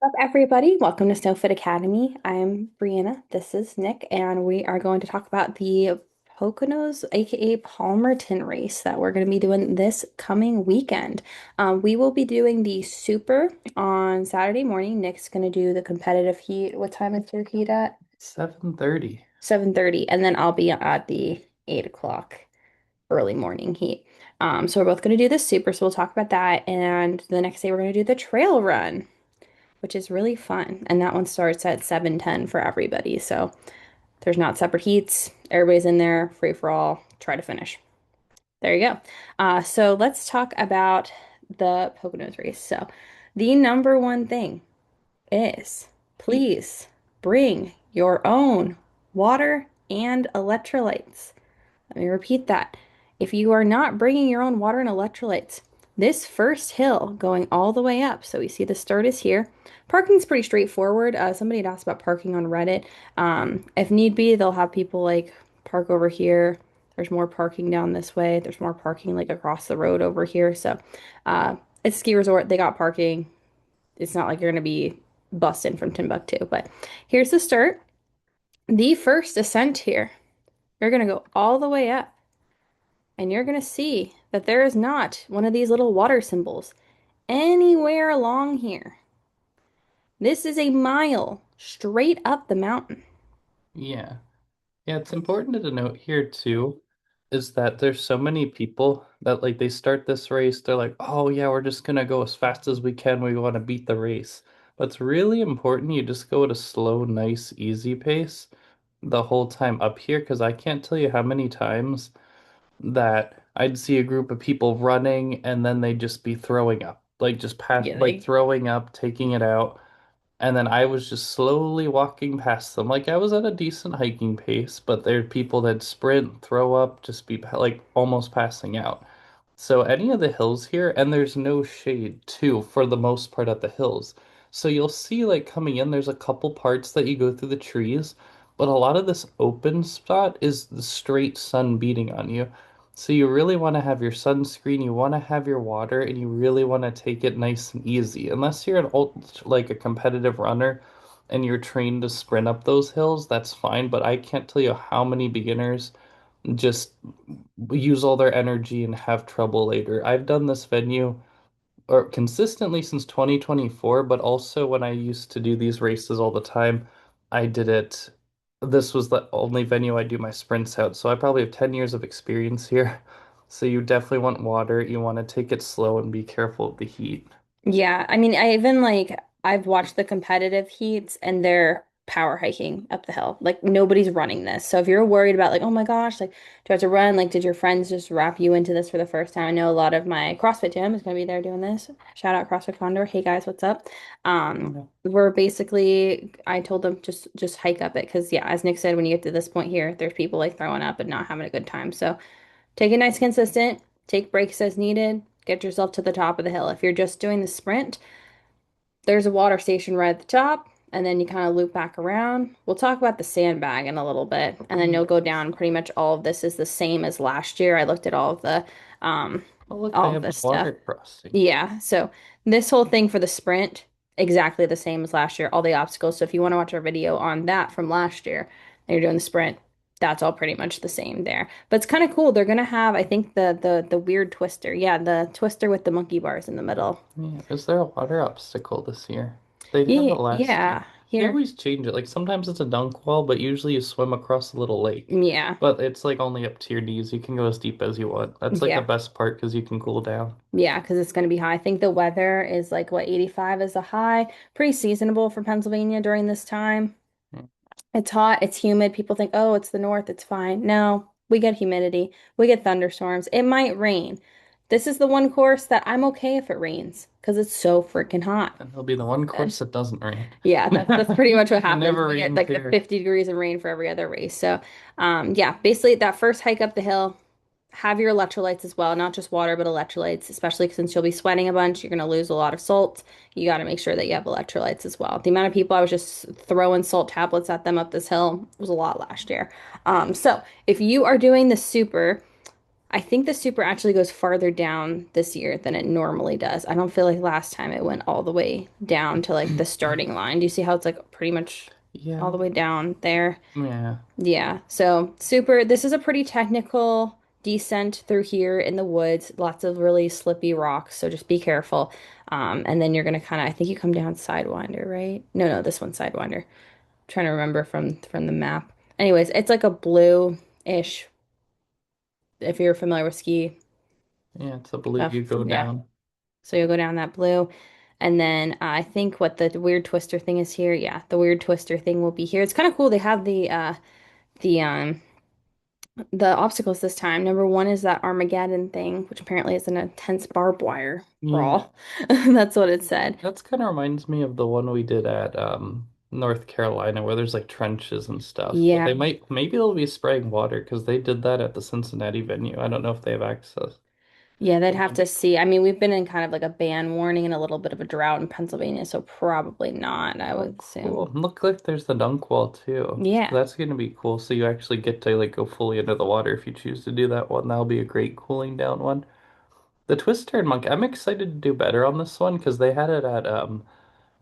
Up, everybody? Welcome to Snowfit Academy. I'm Brianna. This is Nick, and we are going to talk about the Poconos, aka Palmerton race that we're going to be doing this coming weekend. We will be doing the super on Saturday morning. Nick's going to do the competitive heat. What time is your heat at? 7:30. 7:30, and then I'll be at the 8 o'clock early morning heat. So we're both going to do the super, so we'll talk about that. And the next day, we're going to do the trail run, which is really fun. And that one starts at 7:10 for everybody. So there's not separate heats. Everybody's in there, free for all. Try to finish. There you go. So let's talk about the Poconos race. So the number one thing is please bring your own water and electrolytes. Let me repeat that. If you are not bringing your own water and electrolytes, this first hill going all the way up, so we see the start is here. Parking's pretty straightforward. Somebody had asked about parking on Reddit. If need be, they'll have people like park over here. There's more parking down this way. There's more parking like across the road over here. So it's a ski resort. They got parking. It's not like you're going to be busting from Timbuktu. But here's the start. The first ascent here. You're going to go all the way up and you're going to see that there is not one of these little water symbols anywhere along here. This is a mile straight up the mountain. Yeah. Yeah, it's important to note here too is that there's so many people that like they start this race, they're like, "Oh yeah, we're just gonna go as fast as we can. We want to beat the race." But it's really important you just go at a slow, nice, easy pace the whole time up here because I can't tell you how many times that I'd see a group of people running and then they'd just be throwing up. Like just pass Yeah, like they, throwing up, taking it out. And then I was just slowly walking past them. Like I was at a decent hiking pace, but there are people that sprint, throw up, just be like almost passing out. So any of the hills here, and there's no shade too, for the most part at the hills. So you'll see like coming in, there's a couple parts that you go through the trees, but a lot of this open spot is the straight sun beating on you. So you really want to have your sunscreen, you want to have your water, and you really want to take it nice and easy. Unless you're like a competitive runner and you're trained to sprint up those hills, that's fine. But I can't tell you how many beginners just use all their energy and have trouble later. I've done this venue or consistently since 2024, but also when I used to do these races all the time, I did it. This was the only venue I do my sprints out, so I probably have 10 years of experience here. So you definitely want water. You want to take it slow and be careful of the heat. yeah, I mean, I even like I've watched the competitive heats and they're power hiking up the hill. Like nobody's running this. So if you're worried about like, oh my gosh, like do I have to run? Like, did your friends just wrap you into this for the first time? I know a lot of my CrossFit gym is gonna be there doing this. Shout out CrossFit Condor. Hey guys, what's up? Yeah. We're basically I told them just hike up it because yeah, as Nick said, when you get to this point here, there's people like throwing up and not having a good time. So take it nice consistent, take breaks as needed, get yourself to the top of the hill. If you're just doing the sprint, there's a water station right at the top, and then you kind of loop back around. We'll talk about the sandbag in a little bit, and then you'll go Yes. down. Pretty much all of this is the same as last year. I looked at um Oh, look, they all of have a this stuff. water crossing. Yeah, so this whole thing for the sprint, exactly the same as last year, all the obstacles. So if you want to watch our video on that from last year and you're doing the sprint, that's all pretty much the same there. But it's kind of cool. They're gonna have, I think, the weird twister. Yeah, the twister with the monkey bars in the middle. Yeah. Is there a water obstacle this year? They did have it Yeah, last year. yeah, They here. always change it. Like sometimes it's a dunk wall, but usually you swim across a little lake. Yeah, But it's like only up to your knees. You can go as deep as you want. That's like the yeah, best part because you can cool down. yeah, because it's gonna be high. I think the weather is like what 85 is the high. Pretty seasonable for Pennsylvania during this time. Mm. It's hot, it's humid. People think, oh, it's the north, it's fine. No, we get humidity, we get thunderstorms. It might rain. This is the one course that I'm okay if it rains because it's so freaking hot. And it'll be the one And course that doesn't rain. yeah, that's pretty much what It happens. never We get rains like the here. 50 degrees of rain for every other race. So, yeah, basically that first hike up the hill, have your electrolytes as well, not just water, but electrolytes, especially since you'll be sweating a bunch, you're going to lose a lot of salt. You got to make sure that you have electrolytes as well. The amount of people I was just throwing salt tablets at them up this hill was a lot last year. So if you are doing the super, I think the super actually goes farther down this year than it normally does. I don't feel like last time it went all the way down to like the starting line. Do you see how it's like pretty much all Yeah, the way down there? yeah, Yeah. So super, this is a pretty technical descent through here in the woods. Lots of really slippy rocks, so just be careful. And then you're gonna kind of, I think you come down Sidewinder, right? No, no, this one's Sidewinder. Trying to remember from the map. Anyways, it's like a blue-ish, if you're familiar with ski yeah. It's a blue stuff. you go Yeah. down. So you'll go down that blue. And then I think what the weird twister thing is here. Yeah, the weird twister thing will be here. It's kind of cool. They have the the obstacles this time. Number one is that Armageddon thing, which apparently is an intense barbed wire Yeah, brawl. That's what it said. that's kind of reminds me of the one we did at North Carolina where there's like trenches and stuff. But Yeah. they might maybe they'll be spraying water because they did that at the Cincinnati venue. I don't know if they have access Yeah, they'd to have them. to see. I mean, we've been in kind of like a ban warning and a little bit of a drought in Pennsylvania, so probably not, I Oh, would assume. cool. Look like there's the dunk wall too. So Yeah, that's gonna be cool. So you actually get to like go fully into the water if you choose to do that one. That'll be a great cooling down one. The Twister and Monkey, I'm excited to do better on this one because they had it at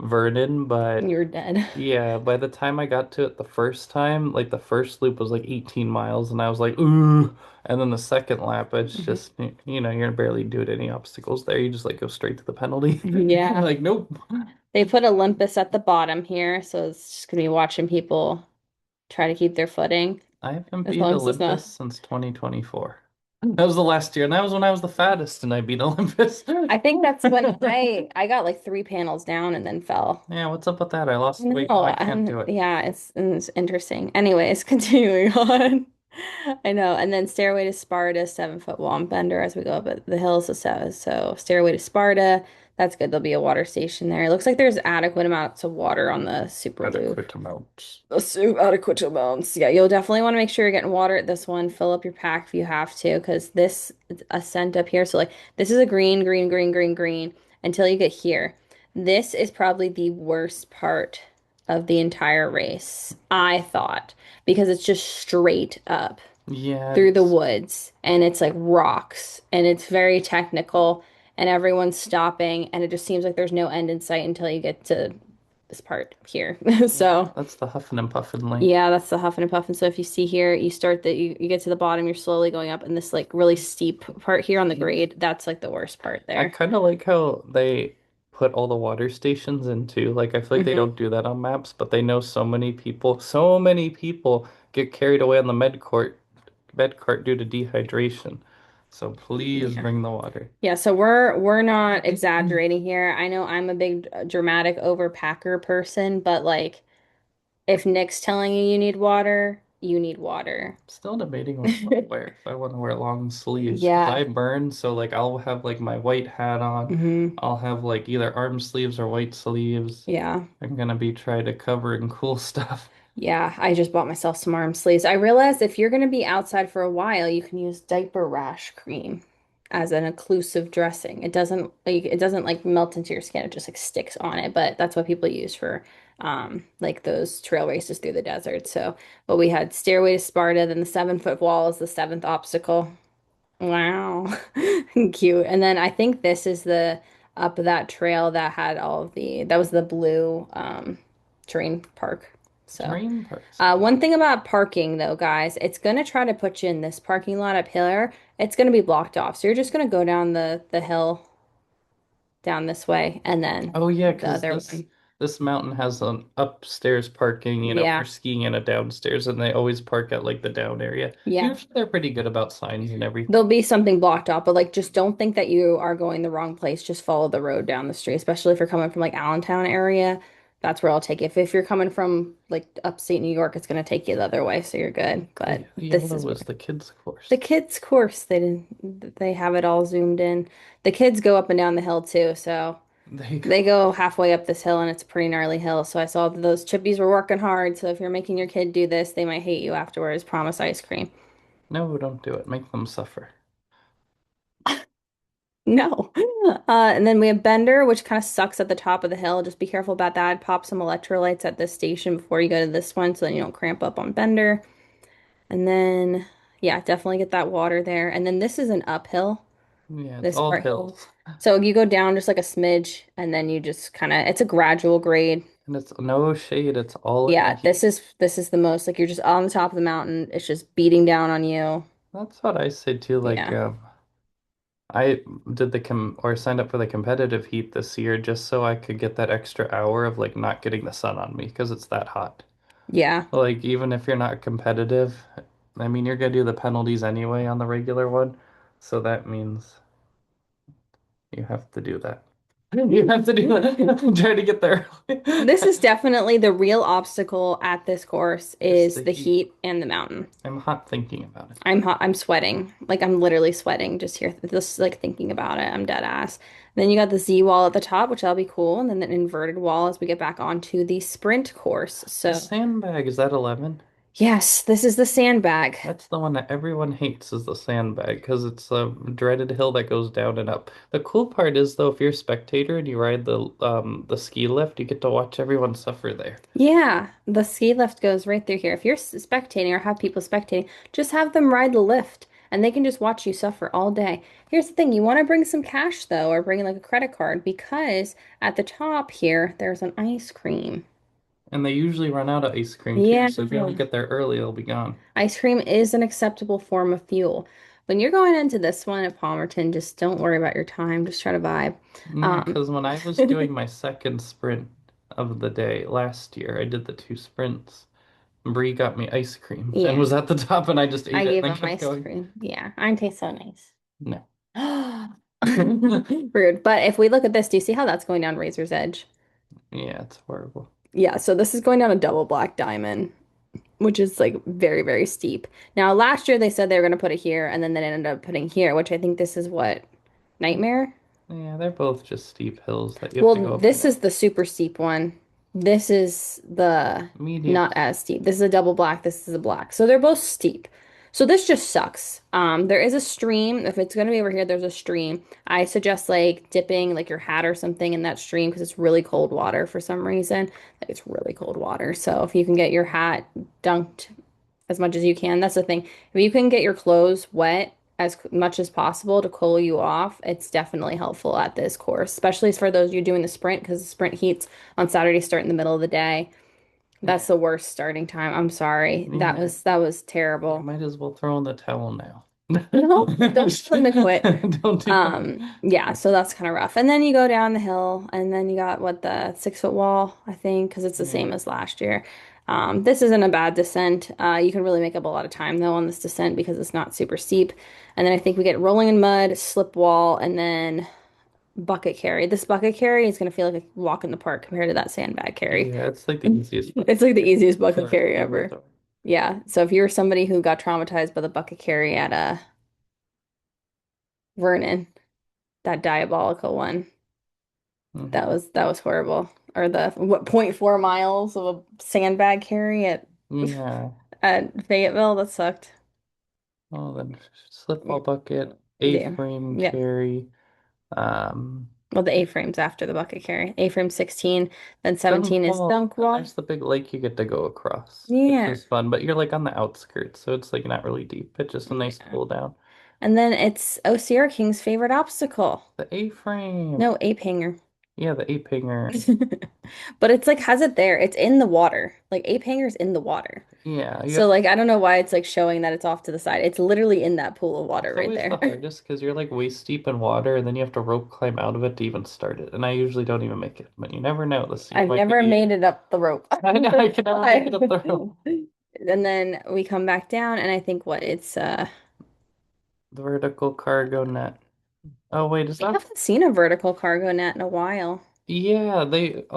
Vernon, but you're dead. yeah, by the time I got to it the first time, like the first loop was like 18 miles and I was like, ooh. And then the second lap, it's Mhm. just, you know, you're barely doing any obstacles there. You just like go straight to the penalty. You're Yeah. like, nope. They put Olympus at the bottom here, so it's just gonna be watching people try to keep their footing I haven't as beat long as it's not. Olympus since 2024. That was the last year, and that was when I was the fattest and I beat Olympus. I think that's when I got like three panels down and then fell. Yeah, what's up with that? I lost weight. No, I can't do it. yeah, it's interesting. Anyways, continuing on. I know. And then Stairway to Sparta, 7 foot wall and bender as we go up the hills. So Stairway to Sparta, that's good. There'll be a water station there. It looks like there's adequate amounts of water on the super loop. Adequate amount. Adequate amounts. Yeah, you'll definitely want to make sure you're getting water at this one. Fill up your pack if you have to, because this ascent up here. So like this is a green, green, green, green, green until you get here. This is probably the worst part of the entire race, I thought, because it's just straight up Yeah, through the it's woods and it's like rocks and it's very technical and everyone's stopping and it just seems like there's no end in sight until you get to this part here. yeah, So that's the huffing and puffing lane. yeah, that's the huffing and puffing. So if you see here, you start you get to the bottom, you're slowly going up, and this like really steep part here on the grade, that's like the worst part I there. kind of like how they put all the water stations in too. Like I feel like they Hmm. don't do that on maps, but they know so many people get carried away on the med cart due to dehydration. So please Yeah. bring the water. Yeah, so we're not exaggerating here. I know I'm a big dramatic overpacker person, but like if Nick's telling you you need water, you need water. Still debating what I want to wear. If I want to wear long sleeves, because Yeah. I burn, so like I'll have like my white hat on. Hmm. I'll have like either arm sleeves or white sleeves. Yeah. I'm gonna be trying to cover in cool stuff. Yeah, I just bought myself some arm sleeves. I realized if you're going to be outside for a while, you can use diaper rash cream as an occlusive dressing. It doesn't like melt into your skin. It just like sticks on it, but that's what people use for like those trail races through the desert. So, but we had Stairway to Sparta, then the 7 foot wall is the seventh obstacle. Wow. Cute. And then I think this is the up that trail that had all of that was the blue terrain park. So Terrain parts, cool. one thing about parking though, guys, it's gonna try to put you in this parking lot up here. It's gonna be blocked off. So you're just gonna go down the hill down this way and then Oh yeah, the because other this one. this mountain has an upstairs parking, you know, for Yeah. skiing and a downstairs, and they always park at like the down area. Yeah. Usually they're pretty good about signs and There'll everything. be something blocked off, but like just don't think that you are going the wrong place. Just follow the road down the street, especially if you're coming from like Allentown area. That's where I'll take you. If you're coming from like upstate New York, it's gonna take you the other way, so you're good. The But this yellow is was where the kids' the course. kids' course, they have it all zoomed in. The kids go up and down the hill too, so There you they go. go halfway up this hill and it's a pretty gnarly hill. So I saw that those chippies were working hard. So if you're making your kid do this, they might hate you afterwards. Promise ice cream. No, don't do it. Make them suffer. No. And then we have Bender, which kind of sucks at the top of the hill. Just be careful about that. Pop some electrolytes at this station before you go to this one so then you don't cramp up on Bender. And then, Yeah, definitely get that water there. And then this is an uphill, Yeah, it's this all part. hills. So you go down just like a smidge, and then you just kind of, it's a gradual grade. And it's no shade, it's all in the Yeah, heat. this is the most like you're just on the top of the mountain. It's just beating down on you. That's what I say too. Yeah. I did the com or signed up for the competitive heat this year just so I could get that extra hour of like not getting the sun on me because it's that hot. Yeah. Like even if you're not competitive, I mean you're gonna do the penalties anyway on the regular one, so that means you have to do that. You have to do that. Try to get there early. This is definitely the real obstacle at this course It's is the the heat. heat and the mountain. I'm hot thinking about it. I'm hot, I'm sweating. Like I'm literally sweating just here, just like thinking about it. I'm dead ass. Then you got the Z wall at the top, which that'll be cool, and then the inverted wall as we get back onto the sprint course. The So, sandbag, is that 11? yes, this is the sandbag. That's the one that everyone hates is the sandbag because it's a dreaded hill that goes down and up. The cool part is though, if you're a spectator and you ride the ski lift, you get to watch everyone suffer there. Yeah, the ski lift goes right through here. If you're spectating or have people spectating, just have them ride the lift and they can just watch you suffer all day. Here's the thing, you want to bring some cash though, or bring like a credit card because at the top here, there's an ice cream. And they usually run out of ice cream too, Yeah, so if you don't get there early, it'll be gone. ice cream is an acceptable form of fuel. When you're going into this one at Palmerton, just don't worry about your time. Just try to vibe. Yeah, Um, because when I was doing my second sprint of the day last year, I did the two sprints. Bree got me ice cream and yeah, was at the top, and I just I ate it gave and then him kept ice going. cream. Yeah, mine tastes so nice. No. Rude. But if we look at this, do you see how that's going down Razor's Edge? Yeah, it's horrible. Yeah, so this is going down a double black diamond, which is like very, very steep. Now, last year they said they were going to put it here, and then they ended up putting here, which I think this is what, Nightmare? Yeah, they're both just steep hills that you have to Well, go up and this down. is the super steep one. This is the Medium. not as steep. This is a double black. This is a black. So they're both steep. So this just sucks. There is a stream. If it's gonna be over here, there's a stream. I suggest like dipping like your hat or something in that stream because it's really cold water for some reason. Like, it's really cold water. So if you can get your hat dunked as much as you can. That's the thing. If you can get your clothes wet as much as possible to cool you off, it's definitely helpful at this course, especially for those you're doing the sprint because the sprint heats on Saturday start in the middle of the day. That's Yeah. the worst starting time. I'm sorry. Yeah. That was You terrible. might as well throw in the towel now. No, don't tell them to quit. Don't do that. Yeah, so that's kind of rough. And then you go down the hill, and then you got what the 6 foot wall, I think, because it's the Yeah. same as last year. This isn't a bad descent. You can really make up a lot of time though on this descent because it's not super steep. And then I think we get rolling in mud, slip wall, and then bucket carry. This bucket carry is gonna feel like a walk in the park compared to that sandbag carry. Yeah, it's like the easiest It's like the easiest bucket part carry ever ever. though. Yeah. So if you're somebody who got traumatized by the bucket carry at Vernon, that diabolical one. Hmm. That was horrible. Or the what 0.4 miles of a sandbag carry Yeah. at Fayetteville, that sucked. Oh, then slip ball bucket, Yeah. A-frame Yeah. carry, um, Well, the A-frame's after the bucket carry. A-frame 16, then dunk 17 is wall. dunk Then wall. there's the big lake you get to go across, which Yeah. is fun, but you're like on the outskirts, so it's like not really deep. It's just a nice Yeah. pull down. And then it's OCR King's favorite obstacle. The A-frame. No, ape hanger. Yeah, the ape hanger. But it's like has it there. It's in the water. Like ape hanger's in the water. Yeah, you So have, like I don't know why it's like showing that it's off to the side. It's literally in that pool of water it's right always the there. hardest because you're like waist deep in water and then you have to rope climb out of it to even start it. And I usually don't even make it, but you never know. The sea I've might be never you. made it up the rope. I know I can never make it up the rope. And then we come back down and I think what it's The vertical cargo net. Oh wait, is I that? haven't seen a vertical cargo net in a while. Yeah, they've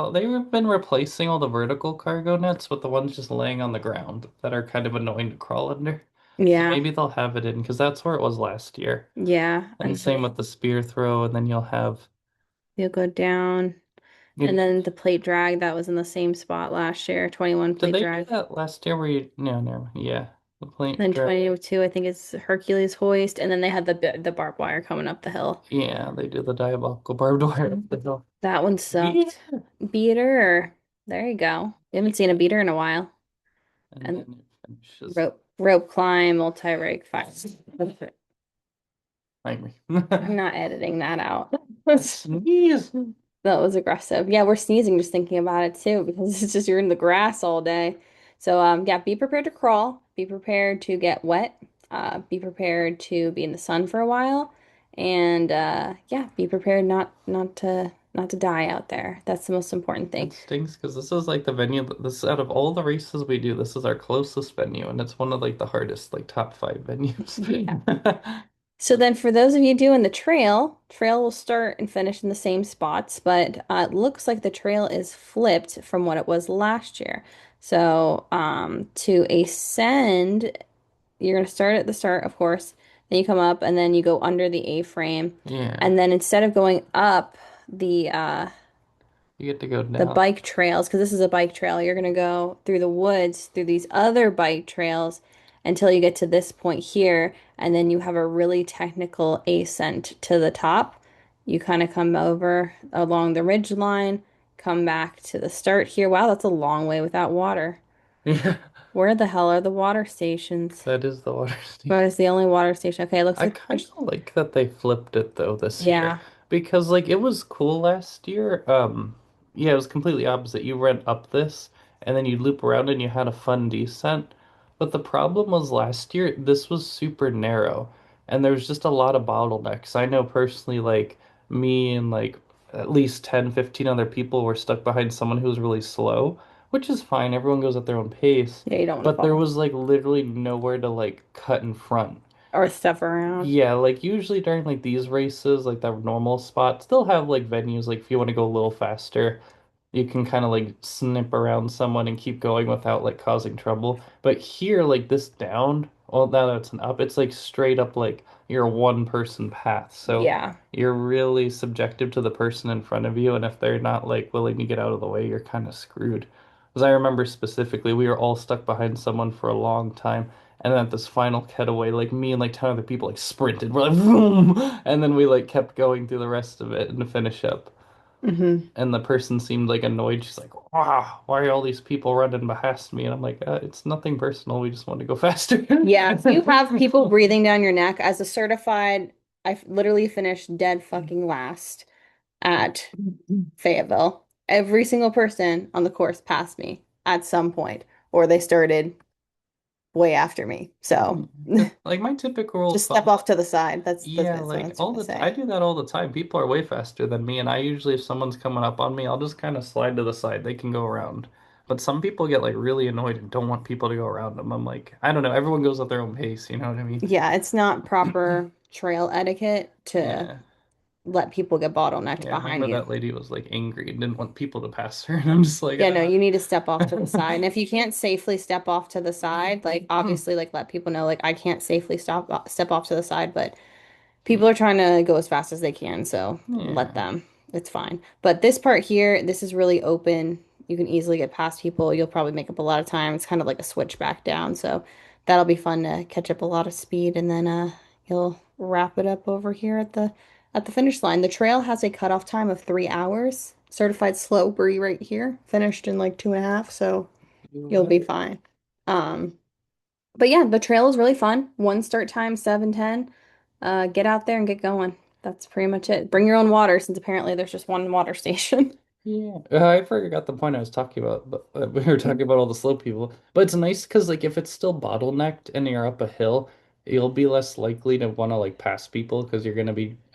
been replacing all the vertical cargo nets with the ones just laying on the ground that are kind of annoying to crawl under. So Yeah. maybe they'll have it in because that's where it was last year. Yeah. And And same with the spear throw, and then you'll have you'll go down. And you then the plate drag that was in the same spot last year, 21 did plate they do drag. that last year where you no, never mind. Yeah. The plane Then drag. 22, I think is Hercules hoist, and then they had the barbed wire coming up the hill. Yeah, they do the diabolical barbed wire up the hill. That one Yeah. sucked. Beater, there you go. We haven't seen a beater in a while. And And then it finishes. rope. Rope climb, multi-rig five. Nightmare. I'm not editing that out. Sneeze. That was aggressive. Yeah, we're sneezing just thinking about it too because it's just you're in the grass all day. So yeah, be prepared to crawl, be prepared to get wet, be prepared to be in the sun for a while, and yeah, be prepared not to die out there. That's the most important It thing. stinks because this is like the venue this out of all the races we do, this is our closest venue and it's one of like the hardest, like top five venues. Yeah. So then for those of you doing the trail will start and finish in the same spots, but it looks like the trail is flipped from what it was last year. So to ascend, you're going to start at the start, of course. Then you come up and then you go under the A-frame. Yeah, And then instead of going up the you get to go the down. bike trails, because this is a bike trail, you're going to go through the woods, through these other bike trails until you get to this point here. And then you have a really technical ascent to the top. You kind of come over along the ridge line, come back to the start here. Wow, that's a long way without water. Yeah, Where the hell are the water stations? that is the water But station. it's the only water station. Okay, it looks I like kind there's, of like that they flipped it though this year yeah, because like it was cool last year. Yeah, it was completely opposite. You went up this and then you loop around and you had a fun descent. But the problem was last year this was super narrow and there was just a lot of bottlenecks. I know personally like me and like at least 10, 15 other people were stuck behind someone who was really slow, which is fine. Everyone goes at their own pace. yeah, you don't want to But there fall was like literally nowhere to like cut in front. or stuff around. Yeah, like usually during like these races, like the normal spots, they'll have like venues like if you want to go a little faster, you can kind of like snip around someone and keep going without like causing trouble. But here, like this down, well now that it's an up, it's like straight up like you're a one person path. So Yeah. you're really subjective to the person in front of you, and if they're not like willing to get out of the way, you're kind of screwed. Because I remember specifically, we were all stuck behind someone for a long time. And then at this final cutaway, like me and like 10 other people like sprinted. We're like, vroom! And then we like kept going through the rest of it and to finish up. Hmm. And the person seemed like annoyed. She's like, wow, why are all these people running past me? And I'm like, it's nothing personal. We just want to go faster. Yeah, if you have people breathing down your neck as a certified, literally finished dead fucking last at Fayetteville. Every single person on the course passed me at some point, or they started way after me. So Like my typical rule of just step thumb, off to the side. That's yeah, what like someone's all gonna the I say. do that all the time. People are way faster than me, and I usually, if someone's coming up on me, I'll just kind of slide to the side. They can go around. But some people get like really annoyed and don't want people to go around them. I'm like, I don't know. Everyone goes at their own pace. You know what I mean? Yeah, it's not proper trail etiquette to Yeah. let people get bottlenecked Yeah, I behind remember you. that lady was like angry and didn't want people to pass her, and I'm just like, Yeah, no, ah. you need to step off to the side. And if you can't safely step off to the side, like obviously like let people know like I can't safely step off to the side, but people are trying to go as fast as they can, so let Yeah. them. It's fine. But this part here, this is really open. You can easily get past people. You'll probably make up a lot of time. It's kind of like a switch back down, so that'll be fun to catch up a lot of speed and then you'll wrap it up over here at the finish line. The trail has a cutoff time of 3 hours. Certified slow brie right here. Finished in like 2.5, so You you'll be better. fine. Um, but yeah, the trail is really fun. One start time, 7:10. Get out there and get going. That's pretty much it. Bring your own water since apparently there's just one water station. Yeah, I forgot the point I was talking about, but we were talking about all the slow people. But it's nice because like if it's still bottlenecked and you're up a hill, you'll be less likely to want to like pass people because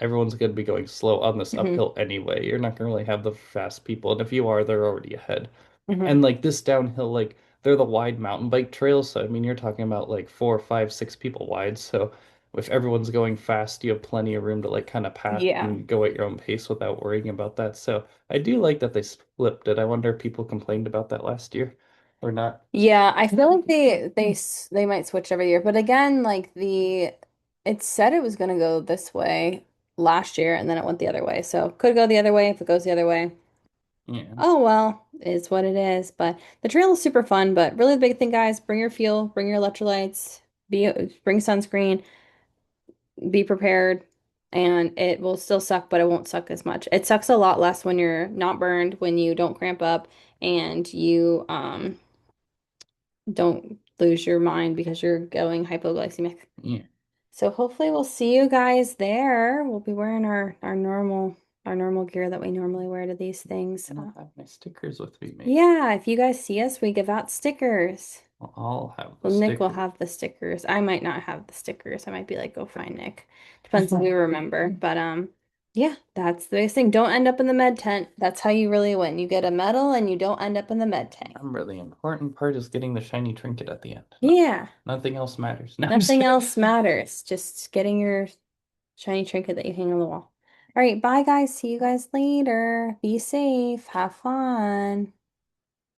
everyone's gonna be going slow on this Hmm. uphill anyway. You're not gonna really have the fast people, and if you are, they're already ahead. Hmm. And like this downhill, like they're the wide mountain bike trails. So I mean, you're talking about like four, five, six people wide. So if everyone's going fast, you have plenty of room to like kind of pass Yeah. and go at your own pace without worrying about that. So I do like that they flipped it. I wonder if people complained about that last year or not. Yeah, I feel like they might switch every year, but again, like it said it was gonna go this way last year and then it went the other way. So could go the other way if it goes the other way. Yeah. Oh well, it's what it is. But the trail is super fun. But really, the big thing, guys, bring your fuel, bring your electrolytes, bring sunscreen, be prepared, and it will still suck, but it won't suck as much. It sucks a lot less when you're not burned, when you don't cramp up, and you don't lose your mind because you're going hypoglycemic. Yeah. So hopefully we'll see you guys there. We'll be wearing our normal gear that we normally wear to these things. And I'll have my stickers with me, maybe. Yeah, if you guys see us, we give out stickers. Well, I'll have the Well, Nick will stickers. have the stickers. I might not have the stickers. I might be like, go find Nick. Depends if we remember. But yeah, that's the biggest thing. Don't end up in the med tent. That's how you really win. You get a medal and you don't end up in the med tent. Remember, the important part is getting the shiny trinket at the end. No, Yeah, nothing else matters. No, I'm just nothing kidding. else matters. Just getting your shiny trinket that you hang on the wall. All right, bye guys. See you guys later. Be safe. Have fun.